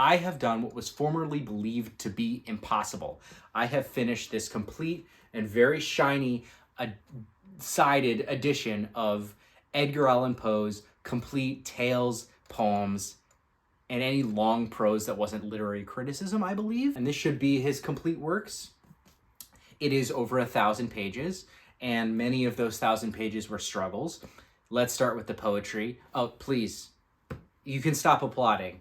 I have done what was formerly believed to be impossible. I have finished this complete and very shiny sided edition of Edgar Allan Poe's complete tales, poems, and any long prose that wasn't literary criticism, I believe. And this should be his complete works. It is over 1,000 pages, and many of those 1,000 pages were struggles. Let's start with the poetry. Oh, please, you can stop applauding.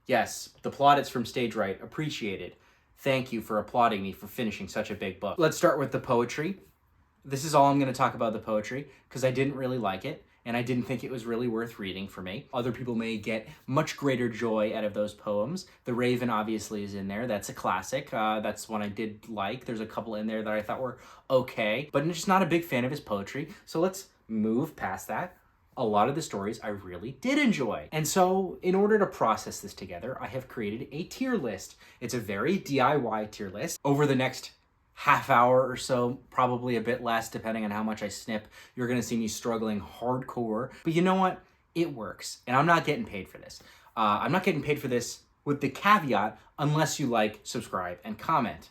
Yes, the plaudits from Stage Right, appreciated. Thank you for applauding me for finishing such a big book. Let's start with the poetry. This is all I'm going to talk about the poetry, because I didn't really like it, and I didn't think it was really worth reading for me. Other people may get much greater joy out of those poems. The Raven obviously is in there. That's a classic. That's one I did like. There's a couple in there that I thought were okay, but I'm just not a big fan of his poetry. So let's move past that. A lot of the stories I really did enjoy. And so in order to process this together, I have created a tier list. It's a very DIY tier list. Over the next half hour or so, probably a bit less depending on how much I snip, you're gonna see me struggling hardcore. But you know what? It works. And I'm not getting paid for this. I'm not getting paid for this with the caveat, unless you like, subscribe, and comment.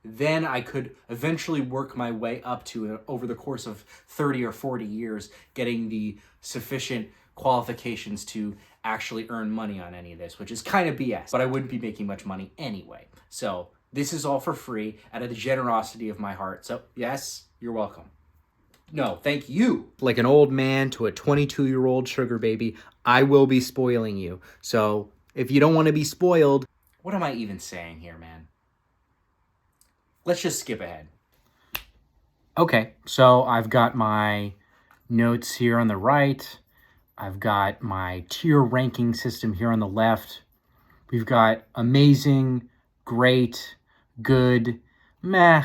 Then I could eventually work my way up to, over the course of 30 or 40 years, getting the sufficient qualifications to actually earn money on any of this, which is kind of BS, but I wouldn't be making much money anyway. So this is all for free out of the generosity of my heart. So yes, you're welcome. No, thank you. Like an old man to a 22-year-old sugar baby, I will be spoiling you. So if you don't want to be spoiled, what am I even saying here, man? Let's just skip ahead. Okay, so I've got my notes here on the right. I've got my tier ranking system here on the left. We've got amazing, great, good, meh,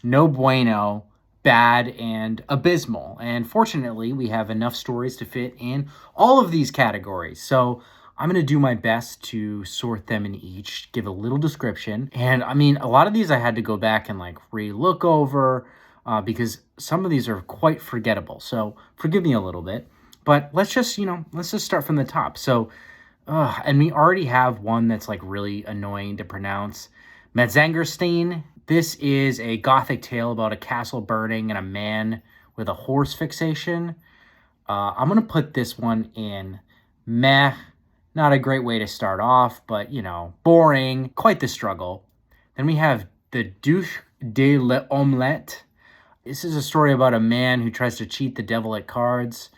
no bueno, bad, and abysmal. And fortunately, we have enough stories to fit in all of these categories. So I'm going to do my best to sort them in each, give a little description. And I mean, a lot of these I had to go back and like re-look over because some of these are quite forgettable. So forgive me a little bit, but let's just start from the top. So, and we already have one that's like really annoying to pronounce. Metzangerstein. This is a gothic tale about a castle burning and a man with a horse fixation. I'm going to put this one in meh. Not a great way to start off, but, boring. Quite the struggle. Then we have The Duche de l'Omelette. This is a story about a man who tries to cheat the devil at cards.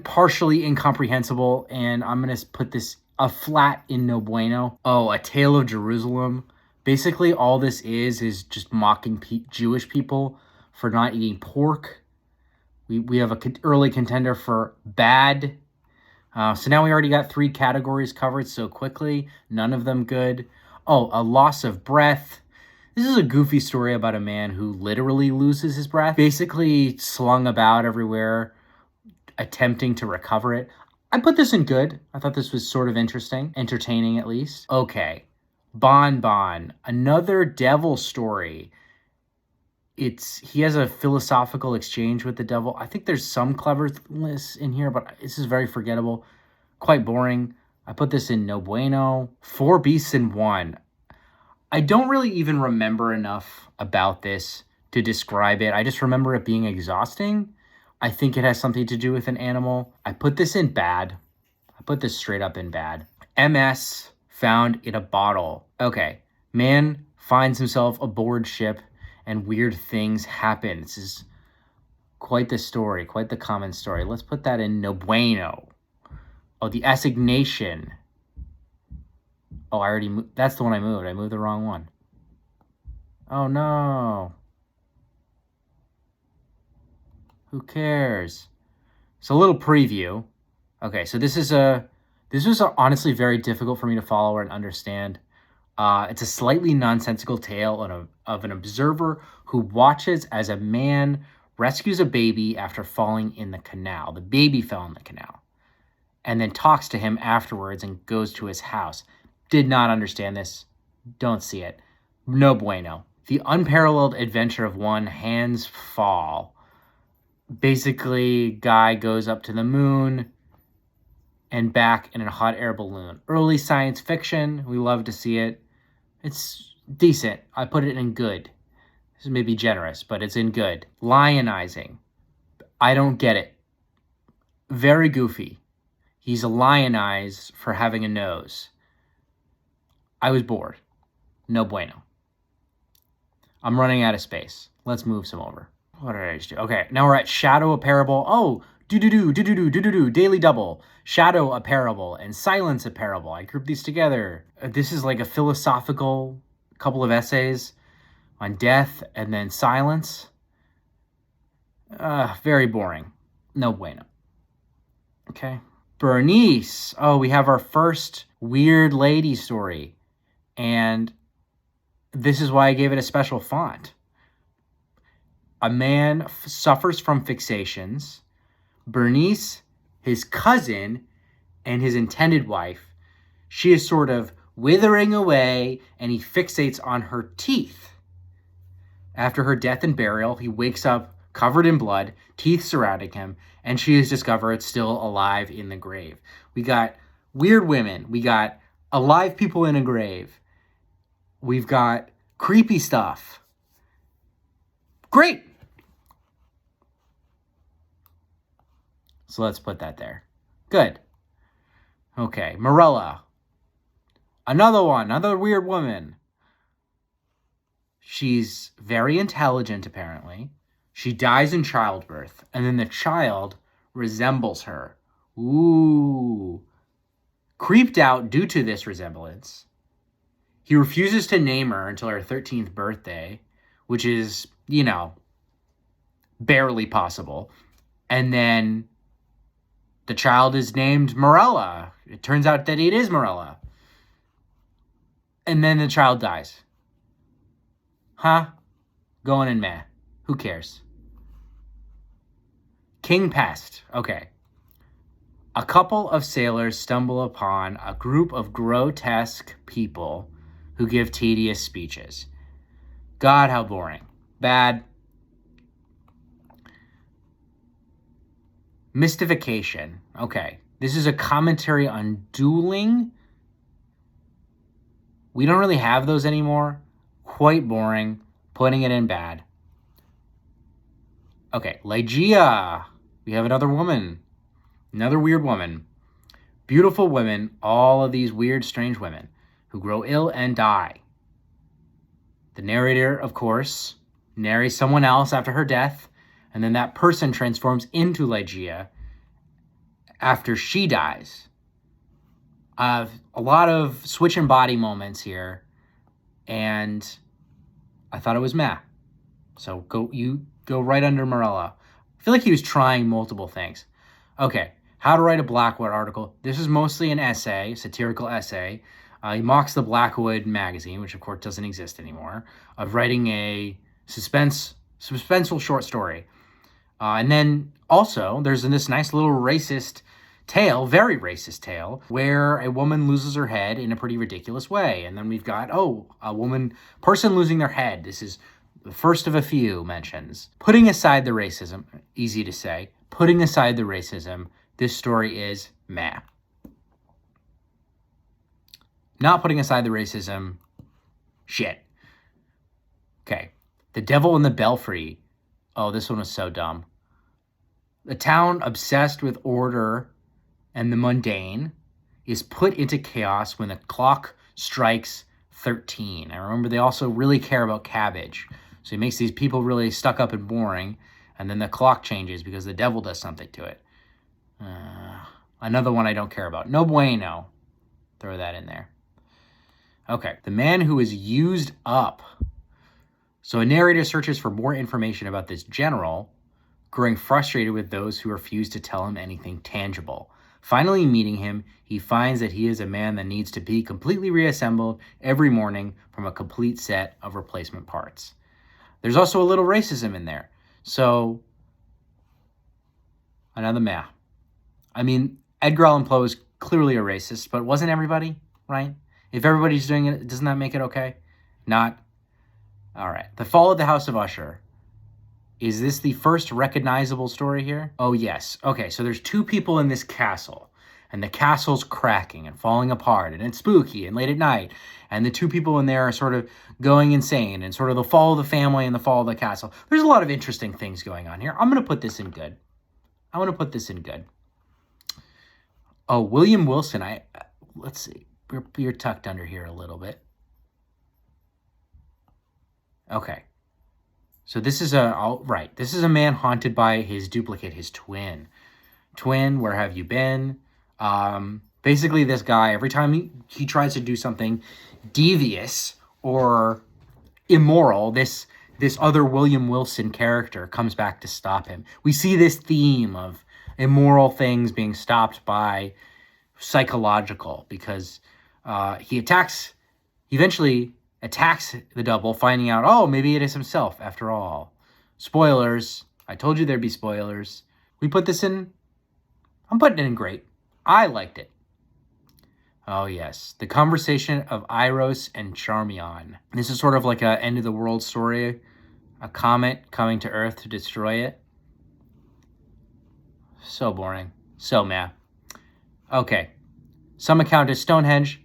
Partially incomprehensible, and I'm going to put this a flat in no bueno. Oh, A Tale of Jerusalem. Basically, all this is just mocking Jewish people for not eating pork. We have an early contender for bad. So now we already got 3 categories covered so quickly. None of them good. Oh, A Loss of Breath. This is a goofy story about a man who literally loses his breath. Basically slung about everywhere, attempting to recover it. I put this in good. I thought this was sort of interesting. Entertaining, at least. Okay. Bon Bon. Another devil story. He has a philosophical exchange with the devil. I think there's some cleverness in here, but this is very forgettable. Quite boring. I put this in no bueno. 4 Beasts in One. I don't really even remember enough about this to describe it. I just remember it being exhausting. I think it has something to do with an animal. I put this in bad. I put this straight up in bad. MS Found in a Bottle. Okay. Man finds himself aboard ship and weird things happen. This is quite the story, quite the common story. Let's put that in no bueno. Oh, The Assignation. Oh, I already moved. That's the one I moved. I moved the wrong one. Oh, no. Who cares? So a little preview. Okay, so this was honestly very difficult for me to follow and understand. It's a slightly nonsensical tale of an observer who watches as a man rescues a baby after falling in the canal. The baby fell in the canal. And then talks to him afterwards and goes to his house. Did not understand this. Don't see it. No bueno. The Unparalleled Adventure of One Hands Fall. Basically, guy goes up to the moon, and back in a hot air balloon. Early science fiction. We love to see it. It's decent. I put it in good. This may be generous, but it's in good. Lionizing. I don't get it. Very goofy. He's lionized for having a nose. I was bored. No bueno. I'm running out of space. Let's move some over. What did I just do? Okay, now we're at Shadow, a Parable. Oh, do-do-do, Daily Double. Shadow, a Parable, and Silence, a Parable. I grouped these together. This is like a philosophical couple of essays on death and then silence. Very boring. No bueno. Okay. Bernice. Oh, we have our first weird lady story. And this is why I gave it a special font. A man suffers from fixations. Bernice, his cousin, and his intended wife, she is sort of withering away, and he fixates on her teeth. After her death and burial, he wakes up covered in blood, teeth surrounding him, and she is discovered still alive in the grave. We got weird women. We got alive people in a grave. We've got creepy stuff. Great. So let's put that there. Good. Okay, Morella. Another one, another weird woman. She's very intelligent, apparently. She dies in childbirth, and then the child resembles her. Ooh. Creeped out due to this resemblance, he refuses to name her until her 13th birthday, which is, barely possible. And then the child is named Morella. It turns out that it is Morella. And then the child dies. Huh? Going in meh. Who cares? King Pest. Okay. A couple of sailors stumble upon a group of grotesque people who give tedious speeches. God, how boring. Bad. Mystification. Okay. This is a commentary on dueling. We don't really have those anymore. Quite boring. Putting it in bad. Okay. Ligeia. We have another woman. Another weird woman. Beautiful women. All of these weird, strange women who grow ill and die. The narrator, of course, narrates someone else after her death, and then that person transforms into Ligeia after she dies. A lot of switch and body moments here, and I thought it was meh. So go right under Morella. I feel like he was trying multiple things. Okay, how to write a Blackwood article. This is mostly an essay, satirical essay. He mocks the Blackwood magazine, which of course doesn't exist anymore, of writing a suspenseful short story. And then also there's this nice little racist tale, very racist tale, where a woman loses her head in a pretty ridiculous way. And then we've got, person losing their head. This is the first of a few mentions. Putting aside the racism, easy to say, putting aside the racism, this story is meh. Not putting aside the racism, shit. Okay. The Devil in the Belfry. Oh, this one was so dumb. The town obsessed with order and the mundane is put into chaos when the clock strikes 13. I remember they also really care about cabbage. So he makes these people really stuck up and boring, and then the clock changes because the devil does something to it. Another one I don't care about. No bueno. Throw that in there. Okay, the man who is used up. So a narrator searches for more information about this general, growing frustrated with those who refuse to tell him anything tangible. Finally meeting him, he finds that he is a man that needs to be completely reassembled every morning from a complete set of replacement parts. There's also a little racism in there. So, another meh. I mean, Edgar Allan Poe is clearly a racist, but wasn't everybody, right? If everybody's doing it, doesn't that make it okay? Not? All right. The Fall of the House of Usher. Is this the first recognizable story here? Oh, yes. Okay, so there's two people in this castle, and the castle's cracking and falling apart, and it's spooky and late at night, and the two people in there are sort of going insane, and sort of the fall of the family and the fall of the castle. There's a lot of interesting things going on here. I'm going to put this in good. I want to put this in good. Oh, William Wilson. Let's see. You're tucked under here a little bit. Okay. So this is This is a man haunted by his duplicate, his twin. Twin, where have you been? Basically, this guy, every time he tries to do something devious or immoral, this other William Wilson character comes back to stop him. We see this theme of immoral things being stopped by psychological, because he eventually attacks the double, finding out, oh, maybe it is himself after all. Spoilers. I told you there'd be spoilers. I'm putting it in great. I liked it. Oh, yes. The conversation of Iros and Charmion. This is sort of like a end of the world story. A comet coming to Earth to destroy it. So boring. So meh. Okay. Some account of Stonehenge.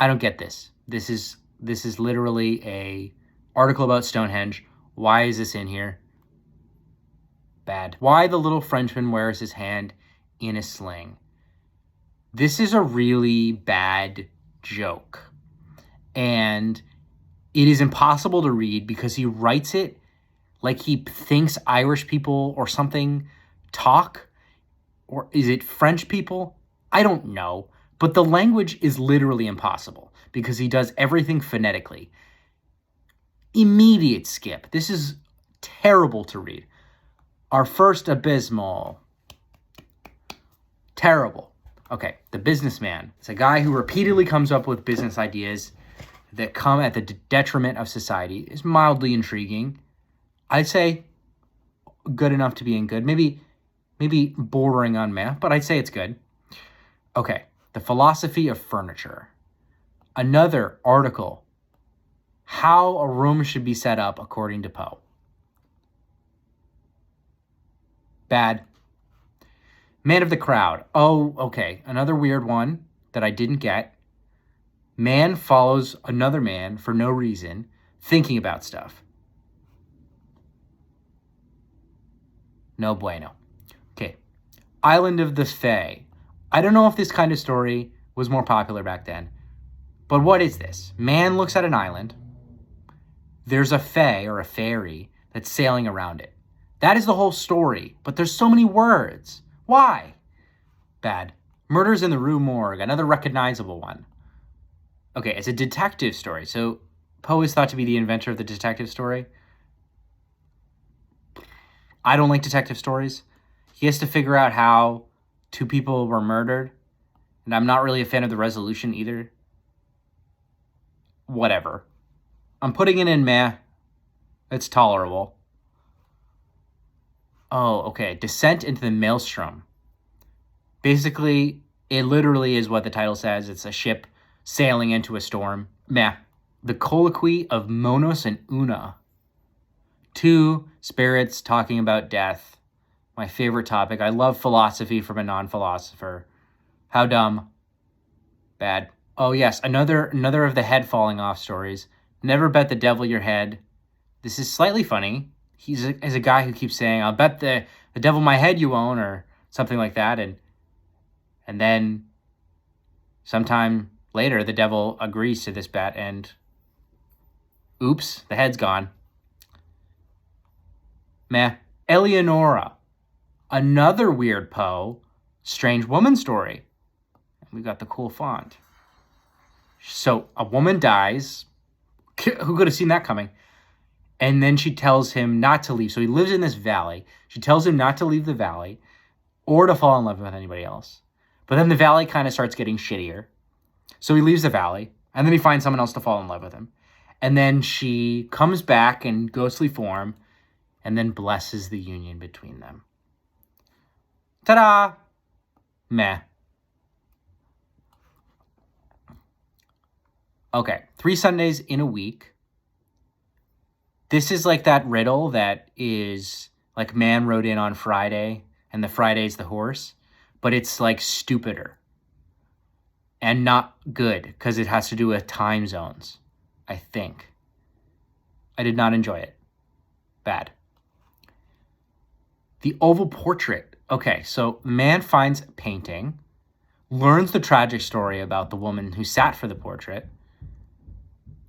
I don't get this. This is literally a article about Stonehenge. Why is this in here? Bad. Why the little Frenchman wears his hand in a sling. This is a really bad joke. And it is impossible to read because he writes it like he thinks Irish people or something talk. Or is it French people? I don't know. But the language is literally impossible because he does everything phonetically. Immediate skip. This is terrible to read. Our first abysmal. Terrible. Okay, the businessman. It's a guy who repeatedly comes up with business ideas that come at the detriment of society. Is mildly intriguing. I'd say good enough to be in good. Maybe bordering on meh, but I'd say it's good. Okay, the philosophy of furniture. Another article. How a room should be set up according to Poe. Bad. Man of the crowd. Oh, okay. Another weird one that I didn't get. Man follows another man for no reason, thinking about stuff. No bueno. Okay. Island of the Fae. I don't know if this kind of story was more popular back then, but what is this? Man looks at an island. There's a fae or a fairy that's sailing around it. That is the whole story, but there's so many words. Why? Bad. Murders in the Rue Morgue, another recognizable one. Okay, it's a detective story, so Poe is thought to be the inventor of the detective story. I don't like detective stories. He has to figure out how two people were murdered, and I'm not really a fan of the resolution either. Whatever. I'm putting it in meh. It's tolerable. Oh, okay. Descent into the Maelstrom. Basically, it literally is what the title says. It's a ship sailing into a storm. Meh. The Colloquy of Monos and Una. Two spirits talking about death. My favorite topic. I love philosophy from a non-philosopher. How dumb. Bad. Oh, yes. Another of the head falling off stories. Never bet the devil your head. This is slightly funny. He's a guy who keeps saying, I'll bet the devil my head you own, or something like that. And then sometime later, the devil agrees to this bet, and oops, the head's gone. Meh. Eleonora. Another weird Poe, strange woman story. We got the cool font. So a woman dies. Who could have seen that coming? And then she tells him not to leave. So he lives in this valley. She tells him not to leave the valley or to fall in love with anybody else. But then the valley kind of starts getting shittier. So he leaves the valley, and then he finds someone else to fall in love with him. And then she comes back in ghostly form and then blesses the union between them. Ta-da! Meh. Okay, 3 Sundays in a week. This is like that riddle that is like man wrote in on Friday and the Friday's the horse, but it's like stupider. and not good because it has to do with time zones, I think. I did not enjoy it. Bad. The Oval Portrait. Okay, so man finds a painting, learns the tragic story about the woman who sat for the portrait,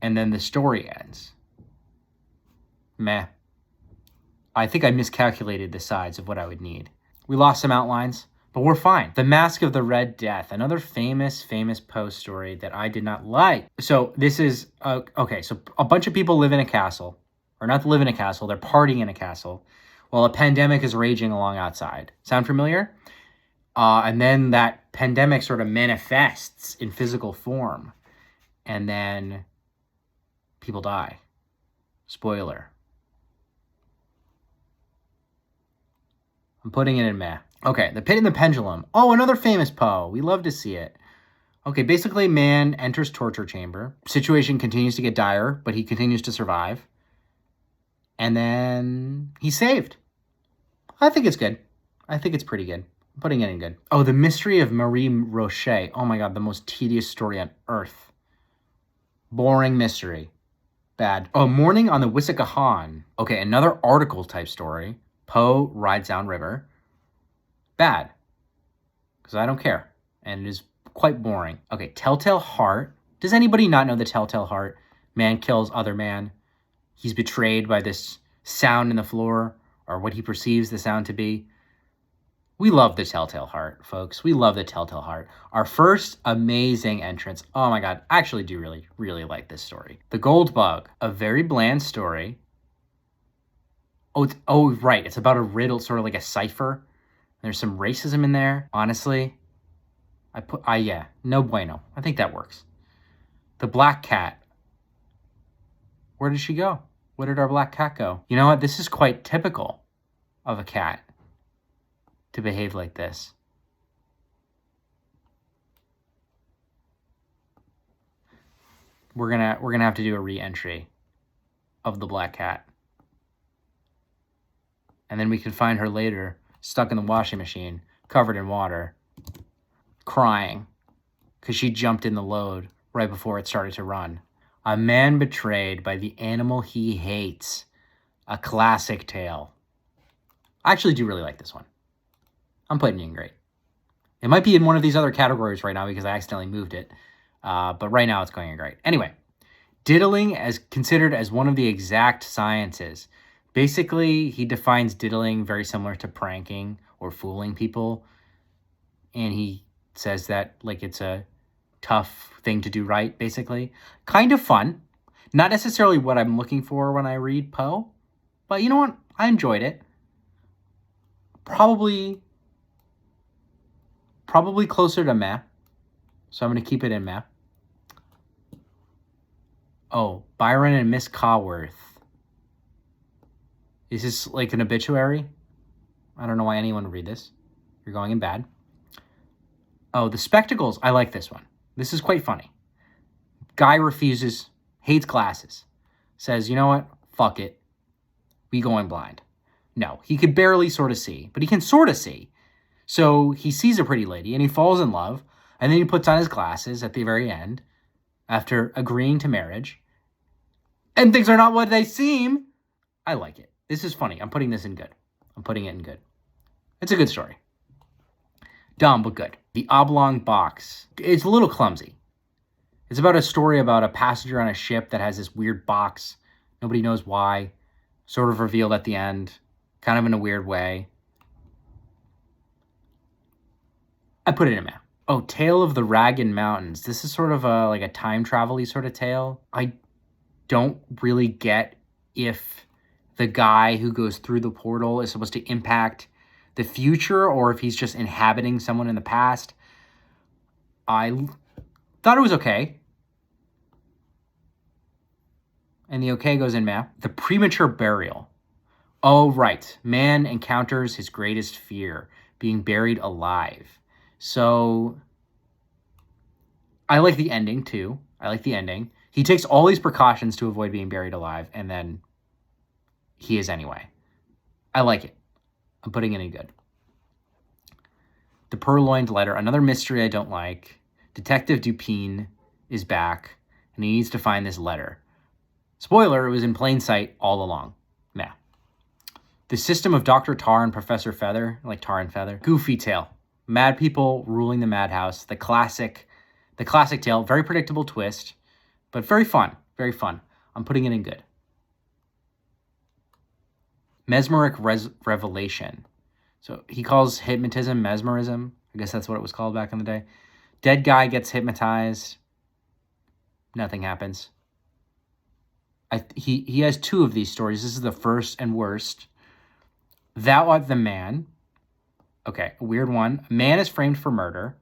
and then the story ends. Meh. I think I miscalculated the size of what I would need. We lost some outlines, but we're fine. The Mask of the Red Death, another famous Poe story that I did not like. So this is, okay, so a bunch of people live in a castle, or not live in a castle, they're partying in a castle, while a pandemic is raging along outside. Sound familiar? And then that pandemic sort of manifests in physical form, and then people die. Spoiler. I'm putting it in meh. Okay, The Pit and the Pendulum. Oh, another famous Poe. We love to see it. Okay, basically man enters torture chamber. Situation continues to get dire, but he continues to survive. And then he's saved. I think it's good. I think it's pretty good. I'm putting it in good. Oh, The Mystery of Marie Rocher. Oh my god, the most tedious story on earth. Boring mystery. Bad. Oh, Morning on the Wissahickon. Okay, another article type story. Poe rides down river. Bad. Because I don't care. And it is quite boring. Okay, Telltale Heart. Does anybody not know the Telltale Heart? Man kills other man. He's betrayed by this sound in the floor, or what he perceives the sound to be. We love the Telltale Heart, folks. We love the Telltale Heart. Our first amazing entrance. Oh my god, I actually do really like this story. The Gold Bug, a very bland story. Oh, right. It's about a riddle, sort of like a cipher. There's some racism in there. Honestly, yeah, no bueno. I think that works. The Black Cat. Where did she go? Where did our black cat go? You know what? This is quite typical of a cat to behave like this. We're gonna have to do a re-entry of the black cat. And then we can find her later, stuck in the washing machine, covered in water, crying, because she jumped in the load right before it started to run. A man betrayed by the animal he hates. A classic tale. I actually do really like this one. I'm putting it in great. It might be in one of these other categories right now because I accidentally moved it. But right now it's going in great. Anyway, diddling as considered as one of the exact sciences. Basically, he defines diddling very similar to pranking or fooling people. And he says that like it's a tough thing to do right, basically. Kind of fun. Not necessarily what I'm looking for when I read Poe. But you know what? I enjoyed it. Probably closer to meh. So I'm going to keep it in meh. Oh, Byron and Miss Caworth. Is this like an obituary? I don't know why anyone would read this. You're going in bad. Oh, The Spectacles. I like this one. This is quite funny. Guy refuses, hates glasses. Says, you know what? Fuck it. We going blind. No, he could barely sort of see, but he can sort of see. So he sees a pretty lady and he falls in love. And then he puts on his glasses at the very end after agreeing to marriage. And things are not what they seem. I like it. This is funny. I'm putting this in good. I'm putting it in good. It's a good story. Dumb, but good. The Oblong Box. It's a little clumsy. It's about a story about a passenger on a ship that has this weird box. Nobody knows why. Sort of revealed at the end. Kind of in a weird way. I put it in math. Oh, Tale of the Ragged Mountains. This is sort of like a time travel-y sort of tale. I don't really get if the guy who goes through the portal is supposed to impact the future or if he's just inhabiting someone in the past. I thought it was okay. And the okay goes in math. The Premature Burial. Oh, right. Man encounters his greatest fear, being buried alive. So I like the ending, too. I like the ending. He takes all these precautions to avoid being buried alive, and then he is anyway. I like it. I'm putting it in good. The Purloined Letter. Another mystery I don't like. Detective Dupin is back, and he needs to find this letter. Spoiler, it was in plain sight all along. Meh. The system of Dr. Tar and Professor Feather, like Tar and Feather. Goofy tale. Mad people ruling the madhouse. The classic tale. Very predictable twist, but very fun. Very fun. I'm putting it in good. Mesmeric revelation. So he calls hypnotism mesmerism. I guess that's what it was called back in the day. Dead guy gets hypnotized. Nothing happens. He has 2 of these stories. This is the first and worst. Thou art the man. Okay, a weird one. A man is framed for murder,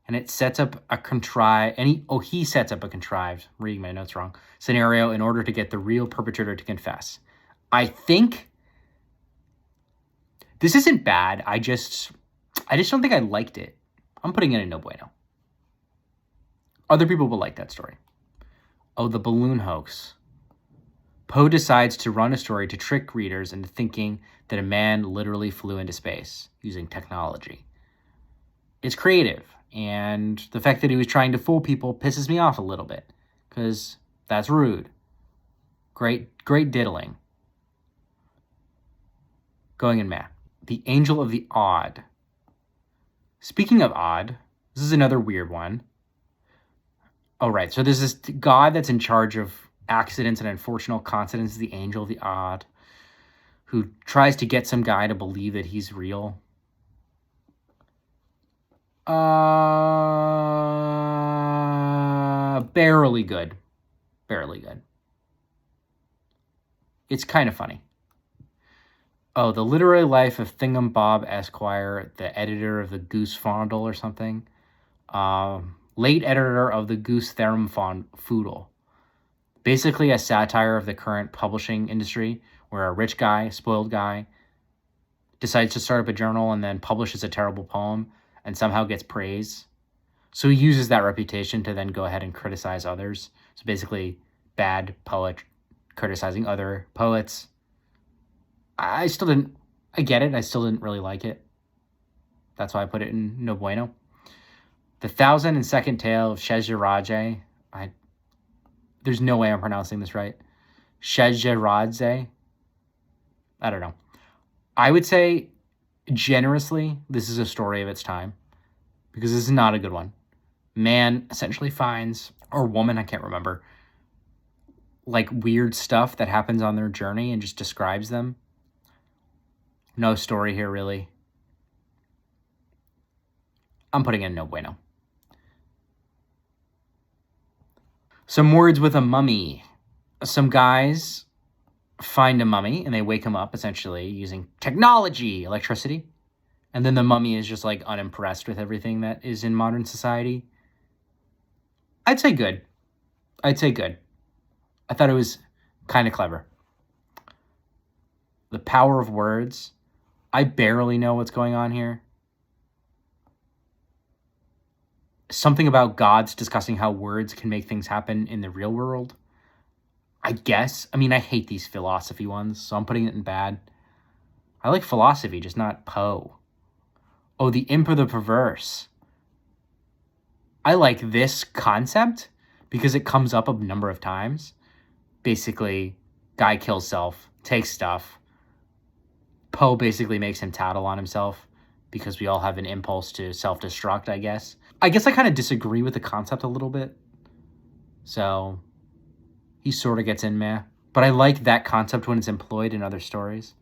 and it sets up a contrived, he sets up a contrived, I'm reading my notes wrong, scenario in order to get the real perpetrator to confess. I think this isn't bad. I just don't think I liked it. I'm putting it in no bueno. Other people will like that story. Oh, the balloon hoax. Poe decides to run a story to trick readers into thinking that a man literally flew into space using technology. It's creative, and the fact that he was trying to fool people pisses me off a little bit, because that's rude. Great diddling. Going in math. The Angel of the Odd. Speaking of odd, this is another weird one. Oh, right. So there's this god that's in charge of accidents and unfortunate coincidents, the Angel of the Odd, who tries to get some guy to believe that he's real. Barely good. Barely good. It's kind of funny. Oh, the literary life of Thingumbob Esquire, the editor of the Goose Fondle or something. Late editor of the Goose Therum Foodle. Basically a satire of the current publishing industry, where a rich guy, spoiled guy, decides to start up a journal and then publishes a terrible poem and somehow gets praise. So he uses that reputation to then go ahead and criticize others. So basically, bad poet criticizing other poets. I get it. I still didn't really like it. That's why I put it in no bueno. The 1002nd Tale of Scheherazade. There's no way I'm pronouncing this right. Scheherazade. I don't know. I would say, generously, this is a story of its time, because this is not a good one. Man essentially finds, or woman, I can't remember, like weird stuff that happens on their journey and just describes them. No story here, really. I'm putting in no bueno. Some words with a mummy. Some guys find a mummy and they wake him up, essentially, using technology, electricity. And then the mummy is just like unimpressed with everything that is in modern society. I'd say good. I thought it was kind of clever. The power of words. I barely know what's going on here. Something about gods discussing how words can make things happen in the real world. I guess. I mean, I hate these philosophy ones, so I'm putting it in bad. I like philosophy, just not Poe. Oh, the imp of the perverse. I like this concept because it comes up a number of times. Basically, guy kills self, takes stuff. Poe basically makes him tattle on himself because we all have an impulse to self-destruct, I guess. I kind of disagree with the concept a little bit. So, he sort of gets in meh. But I like that concept when it's employed in other stories.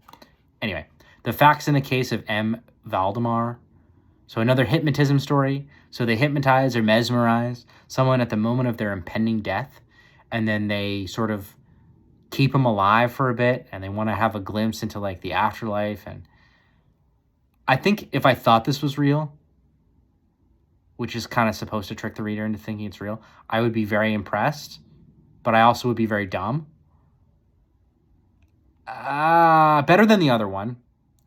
Anyway, the facts in the case of M. Valdemar. So another hypnotism story. So they hypnotize or mesmerize someone at the moment of their impending death. And then they sort of keep them alive for a bit. And they want to have a glimpse into like the afterlife. And I think if I thought this was real, which is kind of supposed to trick the reader into thinking it's real, I would be very impressed. But I also would be very dumb. Better than the other one.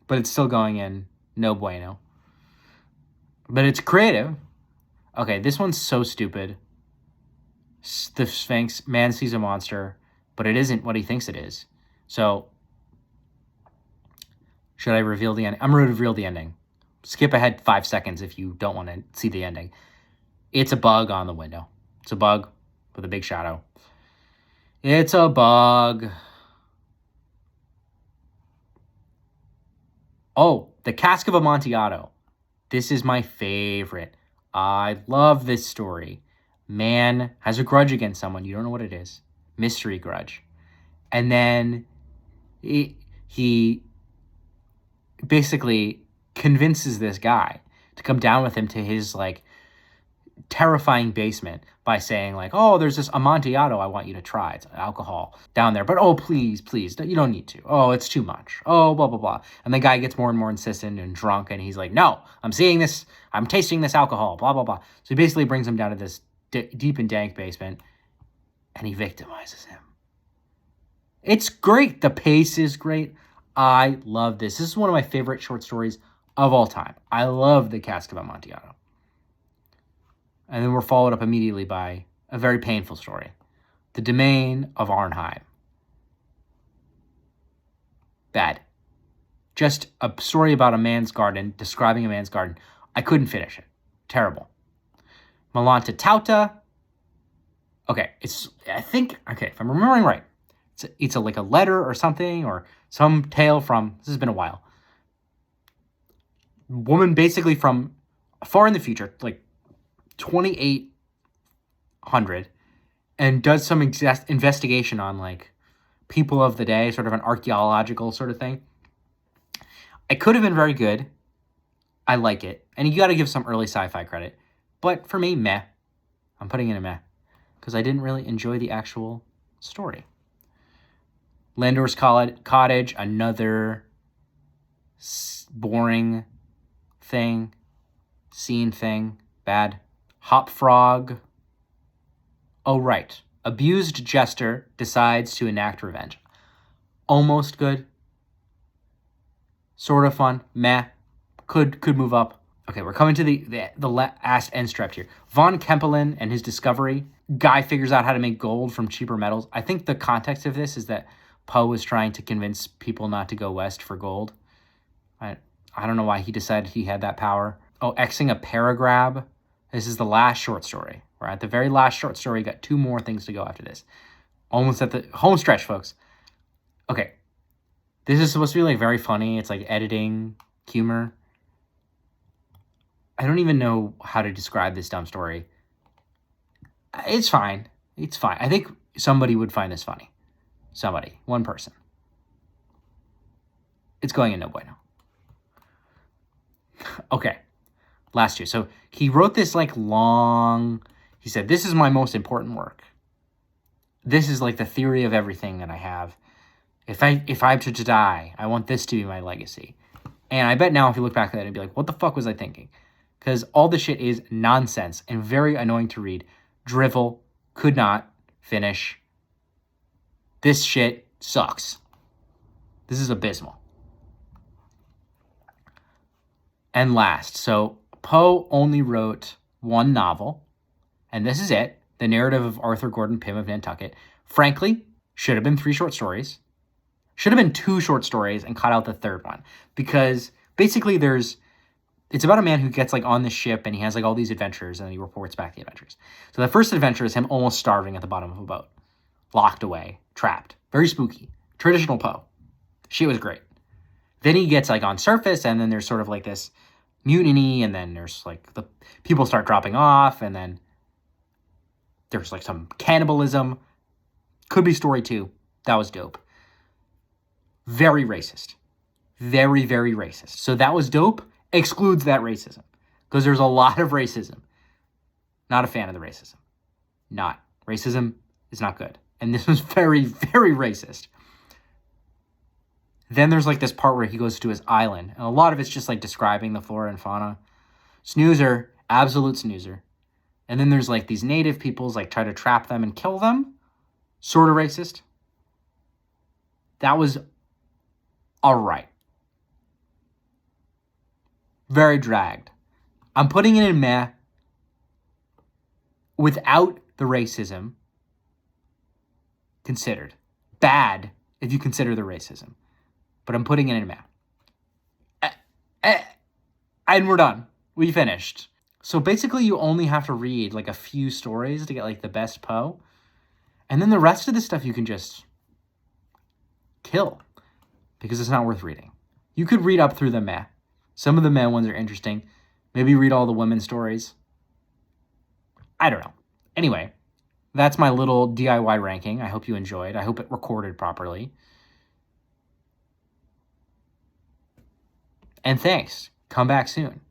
But it's still going in no bueno. But it's creative. Okay, this one's so stupid. The Sphinx, man sees a monster, but it isn't what he thinks it is. So, should I reveal the ending? I'm going to reveal the ending. Skip ahead 5 seconds if you don't want to see the ending. It's a bug on the window. It's a bug with a big shadow. It's a bug. Oh, the Cask of Amontillado. This is my favorite. I love this story. Man has a grudge against someone. You don't know what it is. Mystery grudge. And then he basically convinces this guy to come down with him to his like terrifying basement by saying like, oh, there's this Amontillado I want you to try. It's alcohol down there. But oh, please, you don't need to. Oh, it's too much. Oh, blah, blah, blah. And the guy gets more and more insistent and drunk. And he's like, no, I'm seeing this. I'm tasting this alcohol, blah, blah, blah. So he basically brings him down to this deep and dank basement. And he victimizes him. It's great. The pace is great. I love this. This is one of my favorite short stories of all time. I love the Cask of Amontillado. And then we're followed up immediately by a very painful story. The Domain of Arnheim. Bad. Just a story about a man's garden, describing a man's garden. I couldn't finish it. Terrible. Malanta Tauta. Okay, if I'm remembering right, it's like a letter or something, or some tale from, this has been a while. Woman basically from far in the future, like 2800, and does some investigation on like people of the day, sort of an archaeological sort of thing. It could have been very good. I like it. And you got to give some early sci-fi credit. But for me, meh. I'm putting in a meh. Because I didn't really enjoy the actual story. Landor's Cottage, another boring thing. Scene thing. Bad. Hop Frog. Oh, right. Abused jester decides to enact revenge. Almost good. Sort of fun. Meh. Could move up. Okay, we're coming to the last end strap here. Von Kempelen and his discovery. Guy figures out how to make gold from cheaper metals. I think the context of this is that Poe was trying to convince people not to go west for gold. I don't know why he decided he had that power. Oh, Xing a paragrab. This is the last short story. We're at the very last short story. Got 2 more things to go after this. Almost at the home stretch, folks. Okay. This is supposed to be like very funny. It's like editing, humor. I don't even know how to describe this dumb story. It's fine. It's fine. I think somebody would find this funny. Somebody. One person. It's going in no bueno. Okay. Last 2. So he wrote this like long... He said, this is my most important work. This is like the theory of everything that I have. If I'm to die, I want this to be my legacy. And I bet now if you look back at that, it'd be like, what the fuck was I thinking? Because all this shit is nonsense and very annoying to read. Drivel. Could not finish. This shit sucks. This is abysmal. And last, so Poe only wrote 1 novel, and this is it. The Narrative of Arthur Gordon Pym of Nantucket. Frankly, should have been 3 short stories. Should have been 2 short stories and cut out the 3rd one. Because basically it's about a man who gets like on this ship and he has like all these adventures and then he reports back the adventures. So the first adventure is him almost starving at the bottom of a boat. Locked away. Trapped. Very spooky. Traditional Poe. Shit was great. Then he gets like on surface and then there's sort of like this mutiny and then there's like the people start dropping off and then there's like some cannibalism. Could be story 2. That was dope. Very racist. Very, very racist. So that was dope. Excludes that racism. Because there's a lot of racism. Not a fan of the racism. Not. Racism is not good. And this was very, very racist. Then there's like this part where he goes to his island. And a lot of it's just like describing the flora and fauna. Snoozer. Absolute snoozer. And then there's like these native peoples like try to trap them and kill them. Sort of racist. That was alright. Very dragged. I'm putting it in meh without the racism considered. Bad if you consider the racism. But I'm putting it in meh. And we're done. We finished. So basically you only have to read like a few stories to get like the best Poe. And then the rest of the stuff you can just kill because it's not worth reading. You could read up through the meh. Some of the meh ones are interesting. Maybe read all the women's stories. I don't know. Anyway, that's my little DIY ranking. I hope you enjoyed. I hope it recorded properly. And thanks. Come back soon.